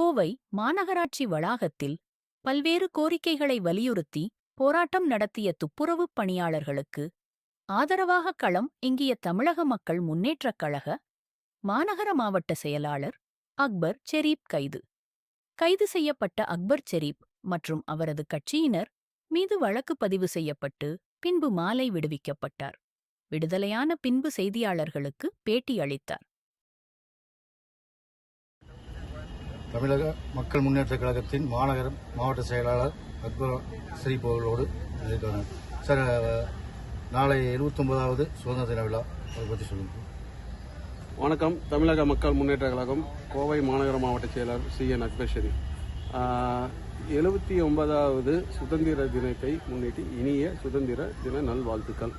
கோவை மாநகராட்சி வளாகத்தில் பல்வேறு கோரிக்கைகளை வலியுறுத்தி போராட்டம் நடத்திய துப்புரவுப் பணியாளர்களுக்கு ஆதரவாக களம் இங்கிய தமிழக மக்கள் முன்னேற்றக் கழக மாநகர மாவட்ட செயலாளர் அக்பர் செரீப் கைது செய்யப்பட்ட அக்பர் செரீப் மற்றும் அவரது கட்சியினர் மீது வழக்கு பதிவு செய்யப்பட்டு பின்பு மாலை விடுவிக்கப்பட்டார். விடுதலையான பின்பு செய்தியாளர்களுக்கு பேட்டி அளித்தார். தமிழக மக்கள் முன்னேற்றக் கழகத்தின் மாவட்ட செயலாளர் அக்பர் செரீப் அவர்களோடு இருக்காங்க. சார், நாளை 79வது சுதந்திர தின விழா, அதை பற்றி சொல்லுங்கள். வணக்கம். தமிழக மக்கள் முன்னேற்றக் கழகம் கோவை மாநகர மாவட்ட செயலர் CN அக்பர் செரீப். 79வது சுதந்திர தினத்தை முன்னிட்டு இனிய சுதந்திர தின நல்வாழ்த்துக்கள்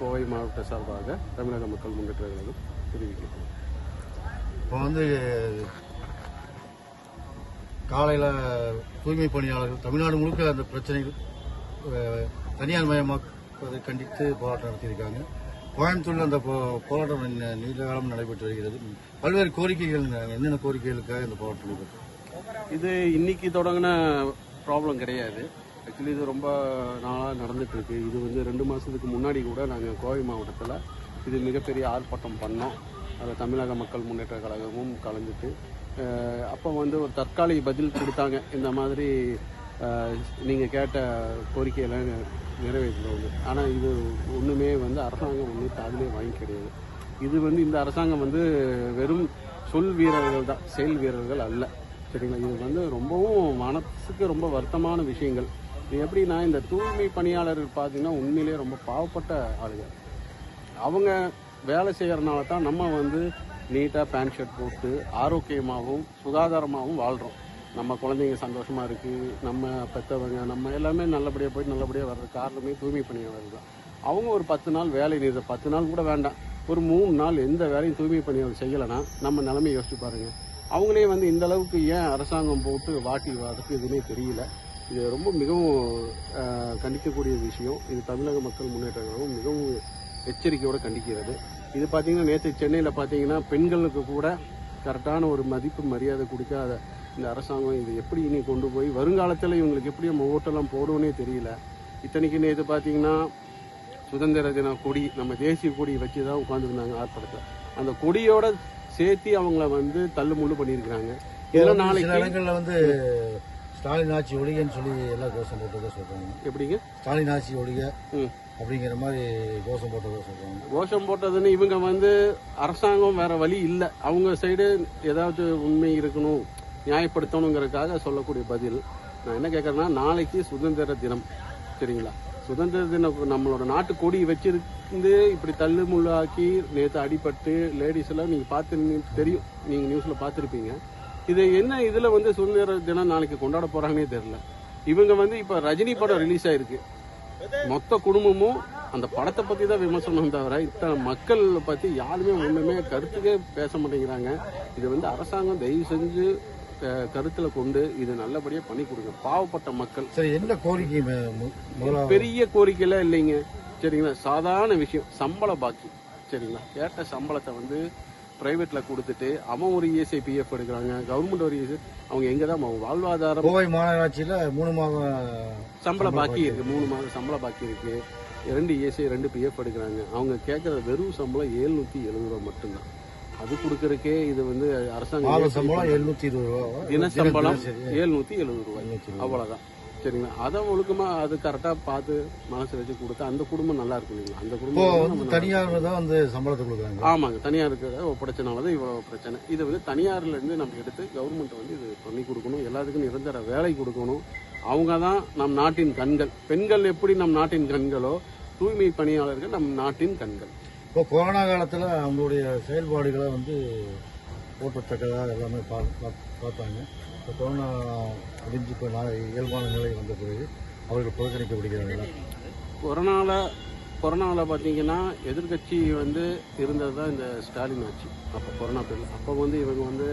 கோவை மாவட்ட சார்பாக தமிழக மக்கள் முன்னேற்றக் கழகம் தெரிவிக்கிறோம். இப்போ காலையில் தூய்மை பணியாளர்கள் தமிழ்நாடு முழுக்க அந்த பிரச்சனைகள் தனியார் மயமாக்குவதை கண்டித்து போராட்டம் நடத்தியிருக்காங்க. கோயம்புத்தூரில் அந்த போராட்டம் நீண்ட காலம் நடைபெற்று வருகிறது. பல்வேறு கோரிக்கைகள், என்னென்ன கோரிக்கைகளுக்காக இந்த போராட்டம் நடைபெற்று? இது இன்னைக்கு தொடங்கின ப்ராப்ளம் கிடையாது. ஆக்சுவலி இது ரொம்ப நாளாக நடந்துட்டு இருக்கு. இது 2 மாதத்துக்கு முன்னாடி கூட நாங்கள் கோவை மாவட்டத்தில் இது மிகப்பெரிய ஆர்ப்பாட்டம் பண்ணோம். அதில் தமிழக மக்கள் முன்னேற்ற கழகமும் கலந்துட்டு அப்போ ஒரு தற்காலிக பதில் கொடுத்தாங்க. இந்த மாதிரி நீங்கள் கேட்ட கோரிக்கையெல்லாம் நிறைவேற்றுறது. ஆனால் இது ஒன்றுமே அரசாங்கம் காதிலே வாங்கி கிடையாது. இது இந்த அரசாங்கம் வெறும் சொல் வீரர்கள் தான், செயல் வீரர்கள் அல்ல. சரிங்களா? இது ரொம்பவும் மனசுக்கு ரொம்ப வருத்தமான விஷயங்கள். இது எப்படின்னா, இந்த தூய்மை பணியாளர்கள் பார்த்தீங்கன்னா உண்மையிலேயே ரொம்ப பாவப்பட்ட ஆளுங்க. அவங்க வேலை செய்யறதுனால தான் நம்ம நீட்டாக பேண்ட் ஷர்ட் போட்டு ஆரோக்கியமாகவும் சுகாதாரமாகவும் வாழ்கிறோம். நம்ம குழந்தைங்க சந்தோஷமாக இருக்குது, நம்ம பெற்றவங்க நம்ம எல்லாமே நல்லபடியாக போயிட்டு நல்லபடியாக வர்றது காரணமே தூய்மை பணியாளர்கள் தான். அவங்க ஒரு 10 நாள் வேலை நிறுத்த, 10 நாள் கூட வேண்டாம், ஒரு 3 நாள் எந்த வேலையும் தூய்மை பணியாளர் செய்யலைன்னா நம்ம நிலைமை யோசிச்சு பாருங்கள். அவங்களே இந்த அளவுக்கு ஏன் அரசாங்கம் போட்டு வாட்டி வரதுக்கு எதுவுமே தெரியல. இது ரொம்ப மிகவும் கண்டிக்கக்கூடிய விஷயம். இது தமிழக மக்கள் முன்னேற்ற கழகம் மிகவும் எச்சரிக்கையோடு கண்டிக்கிறது. இது பார்த்தீங்கன்னா நேற்று சென்னையில் பார்த்தீங்கன்னா பெண்களுக்கு கூட கரெக்டான ஒரு மதிப்பு மரியாதை கொடுக்காத இந்த அரசாங்கம் இது எப்படி இனி கொண்டு போய் வருங்காலத்தில் இவங்களுக்கு எப்படி நம்ம ஓட்டெல்லாம் போடுவோன்னே தெரியல. இத்தனைக்கு நேற்று பார்த்தீங்கன்னா சுதந்திர தின கொடி, நம்ம தேசிய கொடி வச்சு தான் உட்காந்துருந்தாங்க ஆர்ப்பாட்டத்தில். அந்த கொடியோட சேர்த்து அவங்கள தள்ளுமுள்ளு பண்ணியிருக்கிறாங்க. இதெல்லாம் நாளைக்கு ஸ்டாலின் ஆட்சி ஒழிகன்னு சொல்லி எல்லாம் கோஷம் போட்டதை சொல்றாங்க. எப்படிங்க ஸ்டாலின் ஆட்சி ஒழிக அப்படிங்கிற மாதிரி கோஷம் போட்டதை சொல்றாங்க. கோஷம் போட்டதுன்னு இவங்க அரசாங்கம் வேற வழி இல்லை, அவங்க சைடு ஏதாவது உண்மை இருக்கணும், நியாயப்படுத்தணுங்கிறதுக்காக சொல்லக்கூடிய பதில். நான் என்ன கேட்கறேன்னா, நாளைக்கு சுதந்திர தினம். சரிங்களா? சுதந்திர தினம் நம்மளோட நாட்டு கொடி வச்சிருந்து இப்படி தள்ளு முள்ளாக்கி நேற்று அடிபட்டு லேடிஸ் எல்லாம் நீங்க பார்த்து தெரியும், நீங்க நியூஸ்ல பார்த்துருப்பீங்க. இது என்ன இதுல சுதந்திர தினம் நாளைக்கு கொண்டாட போறாங்கன்னே தெரியல. இவங்க இப்ப ரஜினி படம் ரிலீஸ் ஆயிருக்கு, மொத்த குடும்பமும் அந்த படத்தை பத்தி தான் விமர்சனம் தவிர இத்தனை மக்கள் பத்தி யாருமே ஒண்ணுமே கருத்துக்கே பேச மாட்டேங்கிறாங்க. இது அரசாங்கம் தயவு செஞ்சு கருத்துல கொண்டு இது நல்லபடியா பண்ணி கொடுங்க. பாவப்பட்ட மக்கள். சரி, என்ன கோரிக்கை? பெரிய கோரிக்கைலாம் இல்லைங்க. சரிங்களா? சாதாரண விஷயம், சம்பள பாக்கி. சரிங்களா? கேட்ட சம்பளத்தை பிரைவேட்ல கொடுத்துட்டு அவன் ஒரு ESI PF எடுக்கிறாங்க, கவர்மெண்ட் ஒரு ESI. அவங்க எங்கதான் வாழ்வாதாரம்? கோவை மாநகராட்சியில 3 மாதம் சம்பள பாக்கி இருக்கு, 3 மாதம் சம்பள பாக்கி இருக்கு. 2 ESI 2 PF எடுக்கிறாங்க. அவங்க கேட்கற வெறும் சம்பளம் 770 ரூபா மட்டும்தான். அது கொடுக்கறதுக்கே இது அரசாங்கம் சம்பளம் 720 ரூபா, தின சம்பளம் 770 ரூபாய், அவ்வளவுதான். சரிங்களா? அதை ஒழுக்கமா அது கரெக்டா பார்த்து மனசு வச்சு கொடுத்தா அந்த குடும்பம் நல்லா இருக்கும் இல்லைங்களா? அந்த குடும்பம் தனியார் தான் சம்பளத்தை கொடுக்குறாங்க. ஆமாங்க, தனியாருக்கு ஒப்படைச்சனாலதான் இவ்வளவு பிரச்சனை. இது தனியார்ல இருந்து நம்ம எடுத்து கவர்மெண்ட் இது பண்ணி கொடுக்கணும். எல்லாத்துக்கும் நிரந்தர வேலை கொடுக்கணும். அவங்க தான் நம் நாட்டின் கண்கள். பெண்கள் எப்படி நம் நாட்டின் கண்களோ, தூய்மை பணியாளர்கள் நம் நாட்டின் கண்கள். இப்போ கொரோனா காலத்தில் அவங்களுடைய செயல்பாடுகளை போற்றத்தக்கதாக எல்லாமே பார்த்தாங்க. இப்போ கொரோனா முடிஞ்சு இப்போ இயல்பான நிலை வந்த பிறகு அவர்கள் புறக்கணிக்கப்படுகிறார்கள். கொரோனாவில் பார்த்தீங்கன்னா எதிர்கட்சி இருந்தது தான் இந்த ஸ்டாலின் ஆட்சி. அப்போ கொரோனா பேரில் அப்போ இவங்க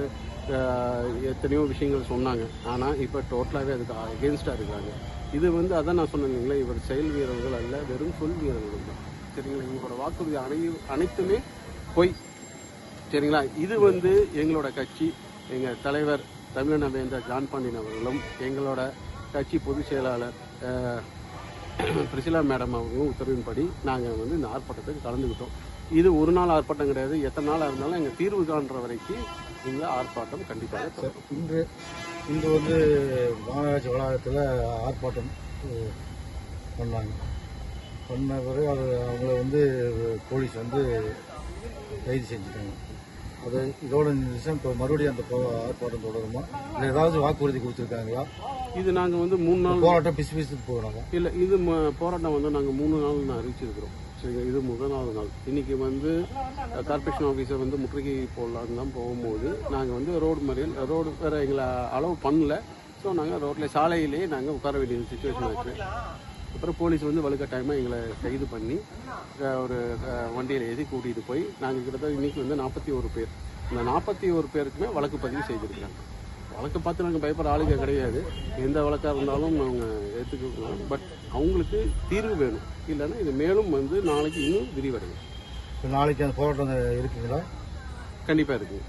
எத்தனையோ விஷயங்கள் சொன்னாங்க. ஆனால் இப்போ டோட்டலாகவே அதுக்கு அகேன்ஸ்டாக இருக்காங்க. இது அதான் நான் சொன்னேன் இல்லைங்களா, இவர் செயல் வீரர்கள் அல்ல, வெறும் சொல் வீரர்கள் தான். சரிங்களா? இவங்களோட வாக்குறுதி அனைத்துமே பொய். சரிங்களா? இது எங்களோட கட்சி, எங்கள் தலைவர் தமிழன வேந்தர் ஜான் பாண்டியன் அவர்களும் எங்களோட கட்சி பொதுச் செயலாளர் பிரிசிலா மேடம் அவர்களும் உத்தரவின்படி நாங்கள் வந்து இந்த ஆர்ப்பாட்டத்துக்கு கலந்துக்கிட்டோம். இது ஒரு நாள் ஆர்ப்பாட்டம் கிடையாது, எத்தனை நாளாக இருந்தாலும் எங்கள் தீர்வு காண்ற வரைக்கும் இந்த ஆர்ப்பாட்டம் கண்டிப்பாக தொடரும். இன்று வந்து மாநகராட்சி வளாகத்தில் ஆர்ப்பாட்டம் பண்ணாங்க. பண்ண பிறகு அவங்கள வந்து போலீஸ் வந்து கைது செஞ்சுட்டாங்க. அது இதோட நிமிஷம் இப்போ மறுபடியும் அந்த ஆர்ப்பாட்டம் தொடருமா, இல்லை ஏதாவது வாக்குறுதி கொடுத்துருக்காங்களா? இது நாங்கள் வந்து 3 நாள் போராட்டம் பிசுக்கு போகிறாங்க. இல்லை, இது போராட்டம் வந்து நாங்கள் 3 நாள் அறிவிச்சிருக்கிறோம். சரிங்க, இது முதலாவது நாள். இன்னைக்கு வந்து கார்பரேஷன் ஆஃபீஸர் வந்து முற்றுகை போடலான்னு தான் போகும்போது நாங்கள் வந்து ரோடு வேறு எங்களை அலோவ் பண்ணல. ஸோ நாங்கள் ரோட்டில் சாலையிலேயே நாங்கள் உட்கார வேண்டிய சுச்சுவேஷன் ஆச்சு. அப்புறம் போலீஸ் வந்து வலுக்கட்டாயமாக எங்களை கைது பண்ணி ஒரு வண்டியில் ஏற்றி கூட்டிகிட்டு போய் நாங்கள் கிட்டத்தட்ட இன்றைக்கி வந்து 41 பேர், இந்த 41 பேருக்குமே வழக்கு பதிவு செய்திருக்கிறாங்க. வழக்கு பார்த்து நாங்கள் பயப்படுற ஆளுங்க கிடையாது, எந்த வழக்காக இருந்தாலும் நாங்கள் ஏற்றுக்கணும். பட் அவங்களுக்கு தீர்வு வேணும், இல்லைன்னா இது மேலும் வந்து நாளைக்கு இன்னும் விரிவடையும். இப்போ நாளைக்கு அந்த போராட்டம் இருக்குங்களா? கண்டிப்பாக இருக்குது.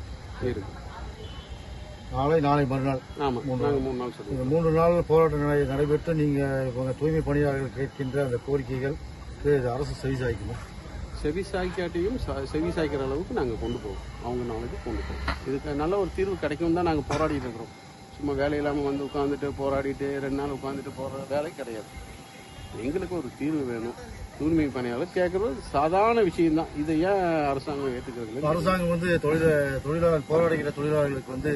நாளை மறுநாள். ஆமாம், நாங்கள் 3 நாள் சொல்லுவோம். இந்த 3 நாள் போராட்டம் நடைபெற்று நீங்கள் இப்போ தூய்மை பணியாளர்கள் கேட்கின்ற அந்த கோரிக்கைகளுக்கு அரசு செவிசாய்க்குமா? செவிசாய்க்காட்டியும் செவிசாய்க்கிற அளவுக்கு நாங்கள் கொண்டு போவோம். அவங்க நாளைக்கு கொண்டு போவோம். இதுக்கு நல்ல ஒரு தீர்வு கிடைக்கும் தான் நாங்கள் போராடிட்டு இருக்கிறோம். சும்மா வேலை இல்லாமல் வந்து உட்காந்துட்டு போராடிட்டு 2 நாள் உட்காந்துட்டு போகிற வேலை கிடையாது. எங்களுக்கு ஒரு தீர்வு வேணும். தூய்மை பணியாளர் கேட்கறது சாதாரண விஷயம்தான். இதை ஏன் அரசாங்கம் ஏற்றுக்கிறது? அரசாங்கம் வந்து தொழிலாளர் போராடுகிற தொழிலாளர்களுக்கு வந்து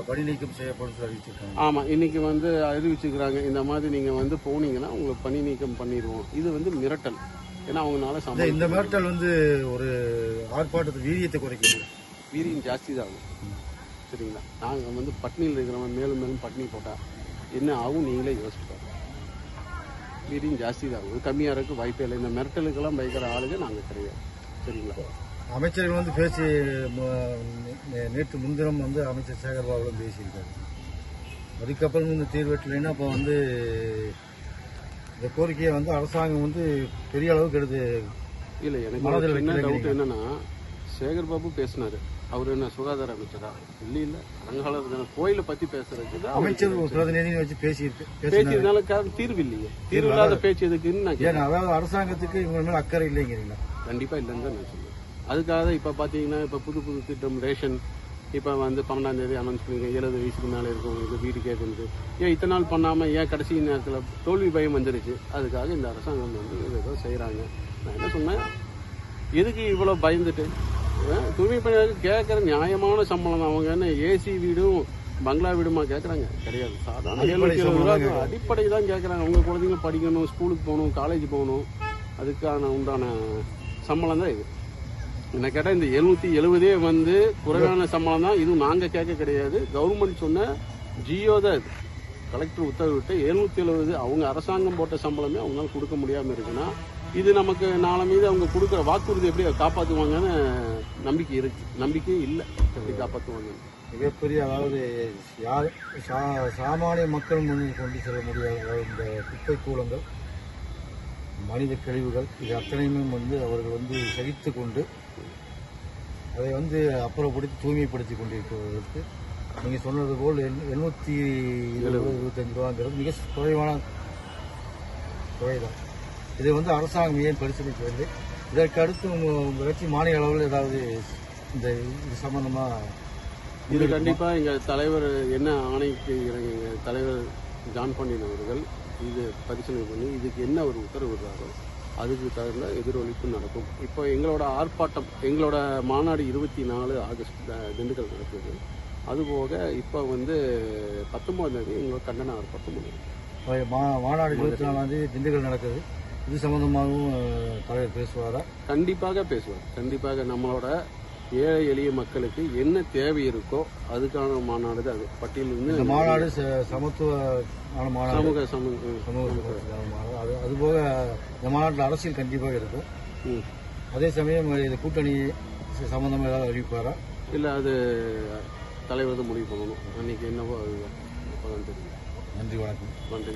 பணி நீக்கம் செய்யப்படும் அறிவிச்சிருக்காங்க. ஆமாம், இன்னைக்கு வந்து அறிவிச்சுக்கிறாங்க, இந்த மாதிரி நீங்கள் வந்து போனீங்கன்னா உங்களுக்கு பணி நீக்கம் பண்ணிடுவோம். இது வந்து மிரட்டல். ஏன்னா அவங்களால இந்த மிரட்டல் வந்து ஒரு ஆர்ப்பாட்டத்து வீரியத்தை குறைக்கிறது. வீரியம் ஜாஸ்தி தான் ஆகும். சரிங்களா, நாங்கள் வந்து பட்னியில் இருக்கிறவங்க மேலும் மேலும் பட்னி போட்டால் என்ன ஆகும் நீங்களே யோசிப்பாங்க. வீரியம் ஜாஸ்தி தான் ஆகும், கம்மியாக இருக்க வாய்ப்பே இல்லை. இந்த மிரட்டலுக்கெல்லாம் பயக்கிற ஆளுங்க நாங்கள் கிடையாது. சரிங்களா, அமைச்சர்கள் வந்து பேசி நேற்று முன்தினம் வந்து அமைச்சர் சேகர்பாபுடன் பேசியிருக்காரு. அதுக்கப்புறம் இந்த தீர்வெட்டலைன்னா இப்போ வந்து இந்த கோரிக்கையை வந்து அரசாங்கம் வந்து பெரிய அளவுக்கு எடுத்து இல்லை. எனக்கு என்ன டவுட் என்னன்னா, சேகர்பாபு பேசினாரு, அவர் என்ன சுகாதார அமைச்சரா? இல்லை அலங்கால கோயிலை பத்தி பேசுறதுக்கு அமைச்சர் பிரதிநிதியை வச்சு பேசியதுனால தீர்வு இல்லையே. தீர்வு இல்லாத பேச்சு எதுக்குன்னு அதாவது அரசாங்கத்துக்கு இவங்க மேல அக்கறை இல்லைங்கிறீங்களா? கண்டிப்பா இல்லைன்னு தான் நான் சொல்லுவேன். அதுக்காக தான் இப்ப பாத்தீங்கன்னா இப்ப புது திட்டம் ரேஷன் இப்ப வந்து 12ஆம் தேதி அனௌன்ஸ் பண்ணிருக்கேன். 70 வயசுக்கு மேல இருக்கவங்களுக்கு வீடு கேட்கறது. ஏன் இத்தனை நாள் பண்ணாம ஏன் கடைசி நேரத்தில் தோல்வி பயம் வந்துருச்சு? அதுக்காக இந்த அரசாங்கம் வந்து ஏதோ செய்யறாங்க. நான் என்ன சொன்னேன், எதுக்கு இவ்வளவு பயந்துட்டு? தூய்மை பணியாளருக்கு கேட்கற நியாயமான சம்பளம் அவங்க என்ன ஏசி வீடும் பங்களா வீடுமா கேட்கறாங்க? கிடையாது. சாதாரண 770 அடிப்படை தான் கேட்கறாங்க. அவங்க குழந்தைங்க படிக்கணும், ஸ்கூலுக்கு போகணும், காலேஜ் போகணும், அதுக்கான உண்டான சம்பளம் தான் இது. என்ன கேட்டால் இந்த 770 வந்து குறைவான சம்பளம் தான். இதுவும் நாங்கள் கேட்க கிடையாது, கவர்மெண்ட் சொன்ன ஜியோ தான் இது. கலெக்டர் உத்தரவிட்டு 770 அவங்க அரசாங்கம் போட்ட சம்பளமே அவங்களால கொடுக்க முடியாமல் இருக்குன்னா இது நமக்கு நாளை மீது அவங்க கொடுக்குற வாக்குறுதி எப்படி காப்பாற்றுவாங்கன்னு நம்பிக்கை இருக்கு. நம்பிக்கை இல்லை எப்படி காப்பாற்றுவாங்க. மிகப்பெரிய அதாவது சாமானிய மக்கள் முன்னில் கொண்டு செல்ல முடியாத இந்த குப்பை கூலங்கள், மனித கழிவுகள், இது அத்தனையுமே வந்து அவர்கள் வந்து சகித்து கொண்டு அதை வந்து அப்புறப்படுத்தி தூய்மைப்படுத்தி கொண்டிருப்பதற்கு நீங்கள் சொன்னது போல் 725 ரூபாங்கிறது மிக குறைவான தொகைதான். இதை வந்து அரசாங்கம் ஏன் பரிசீலிக்கவில்லை? இதற்கு அடுத்து உங்கள் கட்சி மாநில அளவில் ஏதாவது இந்த இது சம்பந்தமாக இது கண்டிப்பாக எங்கள் தலைவர் என்ன ஆணைக்கு எங்கள் தலைவர் ஜான் பாண்டியன் அவர்கள் இது பரிசீலனை பண்ணி இதுக்கு என்ன ஒரு உத்தரவிடுறாரோ அதுக்கு தகுந்த எதிரொலிப்பு நடக்கும். இப்போ எங்களோட ஆர்ப்பாட்டம், எங்களோட மாநாடு 24 ஆகஸ்ட் திண்டுக்கல் நடக்குது. அதுபோக இப்போ வந்து 19ஆம் தேதி எங்களோட கண்டன ஆர்ப்பாட்டம் மாநாடு 24ஆம் தேதி திண்டுக்கல் நடக்குது. இது சம்பந்தமாகவும் தலைவர் பேசுவாரா? கண்டிப்பாக பேசுவார். கண்டிப்பாக நம்மளோட ஏழை எளிய மக்களுக்கு என்ன தேவை இருக்கோ அதுக்கான மாநாடு அது. பட்டியலிருந்து மாநாடு சமத்துவமான மாநாடு, சமூக அதுபோக இந்த மாநாட்டில் அரசியல் கண்டிப்பாக இருக்கும். அதே சமயம் இது கூட்டணி சம்பந்தமாக ஏதாவது அறிவிப்பாரா? இல்லை, அது தலைவர் தான் முடிவு பண்ணணும். அன்னைக்கு என்னவோ அது தெரியும். நன்றி, வணக்கம். நன்றி.